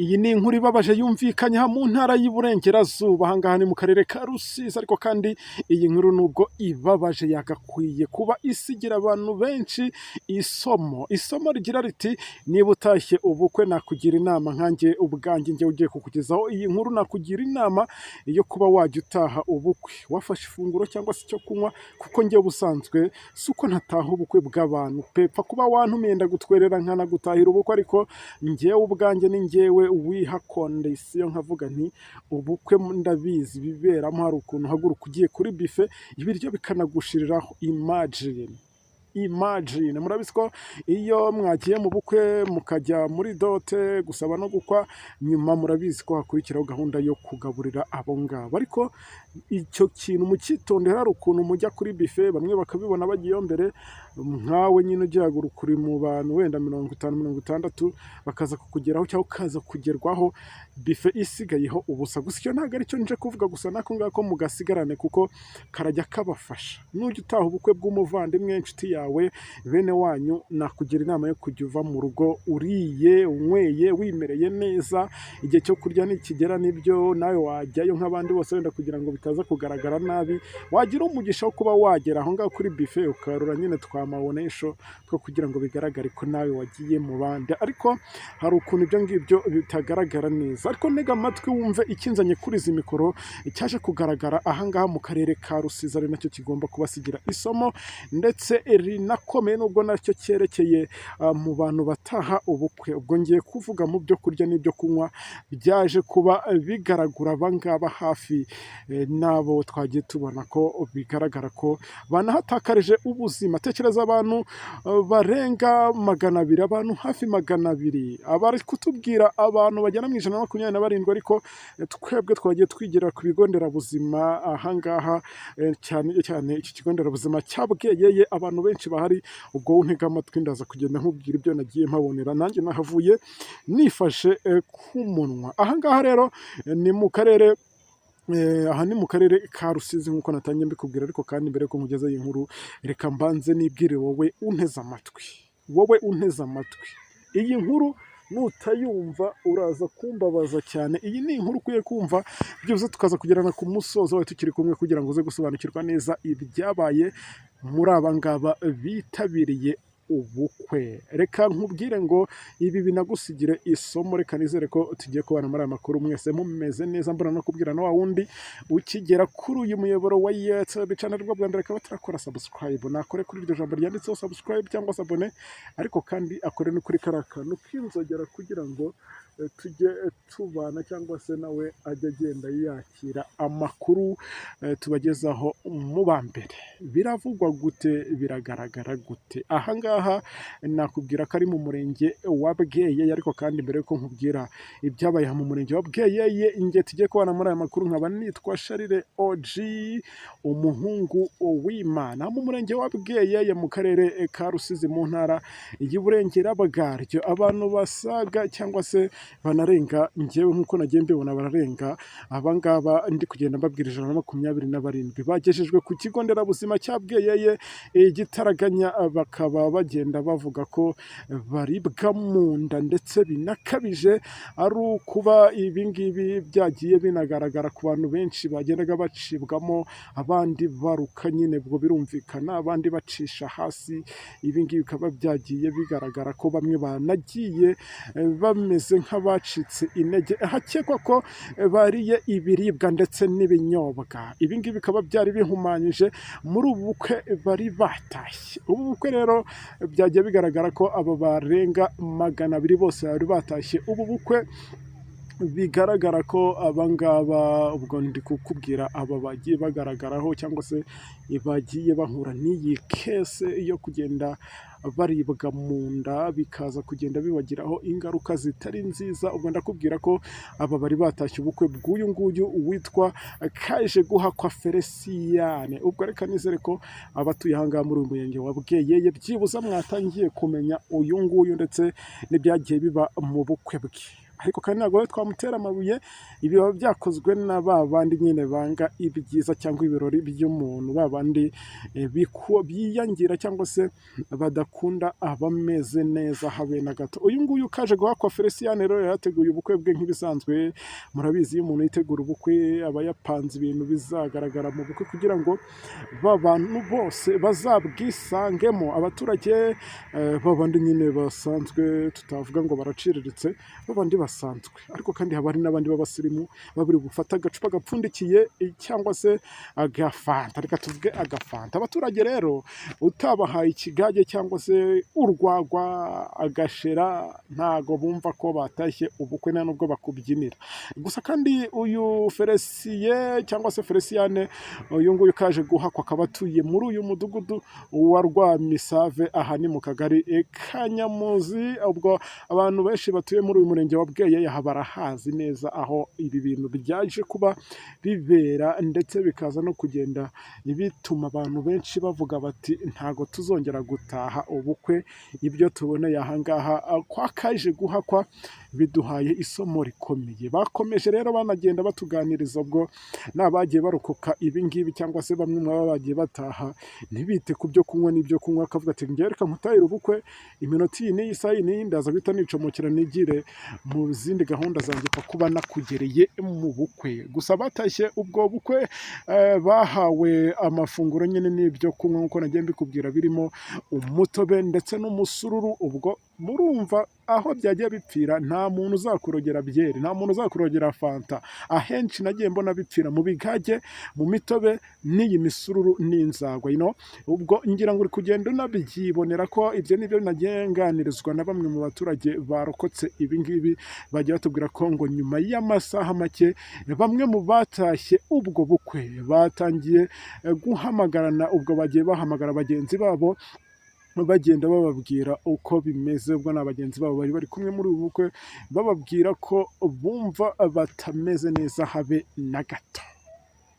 Iyi ni inkuru ibabaje yumvikanye mu ntara y'Iburengerazuba, aha ngaha ni mu karere ka Rusizi, ariko kandi iyi nkuru nubwo ibabaje yagakwiye kuba isigira abantu benshi isomo rigira riti niba utashye ubukwe nakugira inama nkanjye ubwanjye njye ugiye kukugezaho iyi nkuru, nakugira inama yo kuba wajya utaha ubukwe wafashe ifunguro cyangwa se icyo kunywa, kuko njye ubusanzwe si uko ntataha ubukwe bw'abantu pepfa kuba wantumiye ndagutwerera nkanagutahira ubukwe, ariko njyewe ubwanjye ni njyewe wiha kondisiyo nkavuga nti ubukwe ndabizi biberamo hari ukuntu uhaguruka ugiye kuri bife ibiryo bikanagushiriraho. Imagine murabizi ko iyo mwagiye mu bukwe mukajya muri dote gusaba no gukwa, nyuma murabizi ko hakurikiraho gahunda yo kugaburira abo ngabo, ariko icyo kintu mukitondera hari ukuntu mujya kuri bife bamwe bakabibona bagiyeyo mbere, nkawe nyine ugihaguruka uri mu bantu wenda 50 60 bakaza kukugeraho cyangwa ukaza kugerwaho bife isigayeho ubusa. Gusa icyo ntabwo aricyo nje kuvuga, gusa nako ngako mugasigarane kuko karajya kabafasha. Nujya utaha ubukwe bw'umuvandimwe inshuti yawe bene wanyu, nakugira inama yo kujya uva mu rugo uriye unyweye wimereye neza, igihe cyo kurya nikigera nibyo nawe wajyayo nk'abandi bose wenda kugira ngo bitaza kugaragara nabi, wagira umugisha wo kuba wagera aho ngaho kuri bife ukarura nyine twamabonesho two kugira ngo bigaragare ko nawe wagiye mu bandi, ariko hari ukuntu ibyo ngibyo bitagaragara neza. Ariko ntega amatwi wumve ikinzanye kuri izi mikoro cyaje kugaragara aha ngaha mu karere ka Rusizi, ari nacyo kigomba kubasigira isomo ndetse rinakomeye nubwo nacyo cyerekeye mu bantu bataha ubukwe. Ubwo ngiye kuvuga mu byo kurya n'ibyo kunywa byaje kuba bigaragura abangaba hafi nabo twagiye tubona ko bigaragara ko banahatakarije ubuzima. Tekereza abantu barenga 200, abantu hafi 200 abari kutubwira abantu bagera mu 127, ariko twebwe twagiye twigira ku bigo nderabuzima aha ngaha, cyane cyane iki kigo nderabuzima cya Bweyeye abantu benshi bahari. Ubwo untega amatwi ndaza kugenda nkubwira ibyo nagiye mpabonera, nanjye nahavuye nifashe ku munwa. Aha ngaha rero ni mu karere aha ni mu karere ka Rusizi nk'uko natangiye mbikubwira, ariko kandi mbere yuko nkugeza iyi nkuru reka mbanze nibwire wowe unteze amatwi, iyi nkuru nutayumva uraza kumbabaza cyane. Iyi ni inkuru ukwiye kumva byuze tukaza kugerana ku musozo wawe tukiri kumwe, kugira ngo uze gusobanukirwa neza ibyabaye muri aba ngaba bitabiriye ubukwe. Reka nkubwire ngo ibi binagusigire isomo, reka nizere ko tugiye kubana muri aya makuru mwese mumeze neza. Mbona no kubwira na wa wundi ukigera kuri uyu muyoboro wa YouTube channel rwa Bwa mbere akaba atarakora subscribe, nakore kuri iryo jambo ryanditseho subscribe cyangwa se abone, ariko kandi akore no kuri karakantu k'inzogera kugira ngo tujye tubana cyangwa se nawe ajya agenda yakira amakuru tubagezaho mu ba mbere. Biravugwa gute, biragaragara gute? Aha ngaha nakubwira ko ari mu murenge wa Bweyeye, ariko kandi mbere yuko nkubwira ibyabaye mu murenge wa Bweyeye inge tugiye kubana muri aya makuru, nkaba nitwa Charles OG umuhungu w'Imana, mu murenge wa Bweyeye mu karere ka Rusizi mu ntara y'Iburengerazuba. Abantu basaga cyangwa se banarenga, njyewe nk'uko nagiye mbibona bararenga abangaba ndi kugenda mbabwira 127 bagejejwe ku kigo nderabuzima cya Bweyeye Gitaraganya, bakaba bagenda bavuga ko baribwa mu nda ndetse binakabije, ari ukuba ibingibi byagiye binagaragara ku bantu benshi bagendaga bacibwamo, abandi baruka nyine ubwo birumvikana, abandi bacisha hasi. Ibingibi bikaba byagiye bigaragara ko bamwe banagiye bameze nk'abacitse intege, hakekwa ko bariye ibiribwa ndetse n'ibinyobwa. Ibingibi bikaba byari bihumanyije muri ubu bukwe bari batashye. Ubu bukwe rero byagiye bigaragara ko abo barenga 200 bose bari batashye ubu bukwe. Bigaragara ko abangaba, ubwo ndi kukubwira aba bagiye bagaragaraho cyangwa se bagiye bahura n'iyi kese yo kugenda baribwa mu nda, bikaza kugenda bibagiraho ingaruka zitari nziza. Ubwo ndakubwira ko aba bari batashye ubukwe bw'uyu nguyu witwa Kajeguhakwa Felicien. Ubwo reka nizere ko abatuye aha ngaha muri uyu murenge wa Bweyeye byibuza mwatangiye kumenya uyu nguyu ndetse n'ibyagiye biba mu bukwe bwe. ariko kandi ntabwo twamutera amabuye, ibi biba byakozwe na ba bandi nyine banga ibyiza cyangwa ibirori by'umuntu, ba bandi biyangira cyangwa se badakunda abameze neza habe na gato. Uyu nguyu kaje guhakwa Felicien rero yateguye ubukwe bwe nk'ibisanzwe. Murabizi iyo umuntu yitegura ubukwe aba yapanze ibintu bizagaragara mu bukwe kugira ngo ba bantu bose bazabwisangemo. Abaturage babandi nyine basanzwe, tutavuga ngo baraciriritse, babandi basanzwe, ariko kandi haba hari n'abandi b'abasirimu babiri gufata agacupa gapfundikiye cyangwa se agafanta, reka tuvuge agafanta. Abaturage rero utabahaye ikigage cyangwa se urwagwa, agashera, ntago bumva ko batashye ubukwe, nta nubwo bakubyinira. Gusa kandi uyu Felicien cyangwa se Felicien, uyu nguyu kaje guhakwa, akaba atuye muri uyu mudugudu wa Rwamisave, aha ni mu kagari ka Nyamuzi. Ubwo abantu benshi batuye muri uyu murenge wa Bweyeye barahazi neza aho ibi bintu byaje kuba bibera, ndetse bikaza no kugenda bituma abantu benshi bavuga bati ntago tuzongera gutaha ubukwe. Ibyo tuboneye aha ngaha kwa kaje guhakwa biduhaye isomo rikomeye. Bakomeje rero banagenda batuganiriza, ubwo n'abagiye barokoka ibi ngibi cyangwa se bamwe mu baba bagiye bataha ntibite ku byo kunywa n'ibyo kunywa, akavuga ati ngiye reka nkutahire ubukwe, iminota iyi n'iyi saha iyi n'iyi ndaza guhita nicomokera nigire mu zindi gahunda zanjye kuba nakugereye mu bukwe. Gusa batashye ubwo bukwe bahawe amafunguro nyine n'ibyo kunywa nk'uko nagiye mbikubwira, birimo umutobe ndetse n'umusururu. Ubwo murumva aho byagiye bipfira, nta muntu uzakurogera byeri, nta muntu uzakurogera fanta. Ahenshi nagiye mbona bipfira mu bigage, mu mitobe n'iyi misururu n'inzagwa. Ubwo ngira ngo uri kugenda unabyibonera ko ibyo nibyo nagiye nganirizwa na bamwe mu baturage barokotse ibi ngibi. Bagiye batubwira ko ngo nyuma y'amasaha make bamwe mu batashye ubwo bukwe batangiye guhamagarana, ubwo bagiye bahamagara bagenzi babo bagenda bababwira uko bimeze. Ubwo ni abagenzi babo bari kumwe muri ubu bukwe, bababwira ko bumva batameze neza habe na gato.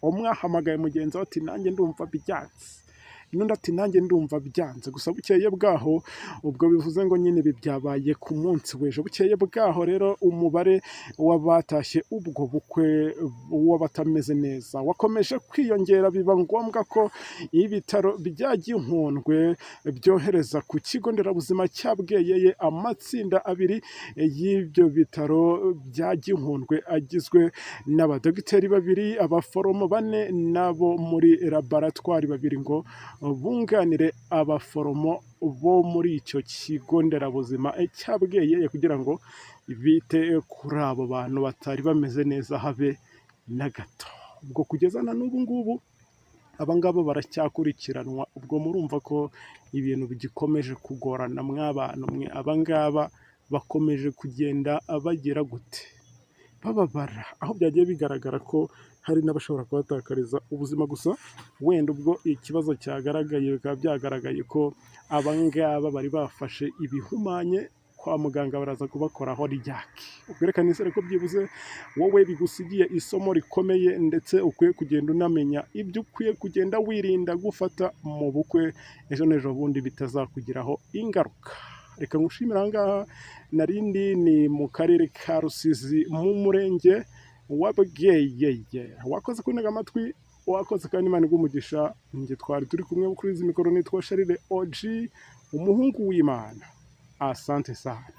Umwe ahamagaye mugenzi we ati nanjye ndumva byanze, n'undi ati nanjye ndumva byanze. Gusa bukeye bwaho, ubwo bivuze ngo nyine ibi byabaye ku munsi w'ejo. Bukeye bwaho rero umubare w'abatashye ubwo bukwe w'abatameze neza wakomeje kwiyongera, biba ngombwa ko ibitaro bya Gihundwe byohereza ku kigo nderabuzima cya Bweyeye amatsinda abiri y'ibyo bitaro bya Gihundwe, agizwe n'abadogiteri babiri, abaforomo bane, nabo muri laboratwari babiri, ngo bunganire abaforomo bo muri icyo kigo nderabuzima cya Bweyeye kugira ngo bite kuri abo bantu batari bameze neza habe na gato. Ubwo kugeza na n'ubu ngubu abangaba baracyakurikiranwa. Ubwo murumva ko ibintu bigikomeje kugorana mw'abantu mwe. Abangaba bakomeje kugenda bagira gute, bababara, aho byagiye bigaragara ko hari n'abashobora kubatakariza ubuzima. Gusa wenda ubwo ikibazo cyagaragaye, bikaba byagaragaye ko abangaba bari bafashe ibihumanye, kwa muganga baraza kubakoraho ryake. Ubwo reka nizere ko byibuze wowe bigusigiye isomo rikomeye, ndetse ukwiye kugenda unamenya ibyo ukwiye kugenda wirinda gufata mu bukwe, ejo n'ejo bundi bitazakugiraho ingaruka. Reka ngushimire. Aha ngaha narindi ni mu karere ka Rusizi, mu murenge wa Bweyeye. Wakoze kuntega amatwi, wakoze kandi Imana iguhe umugisha. Njye twari turi kumwe kuri izi mikoro, nitwa Charles OG, umuhungu w'Imana. Asante sana.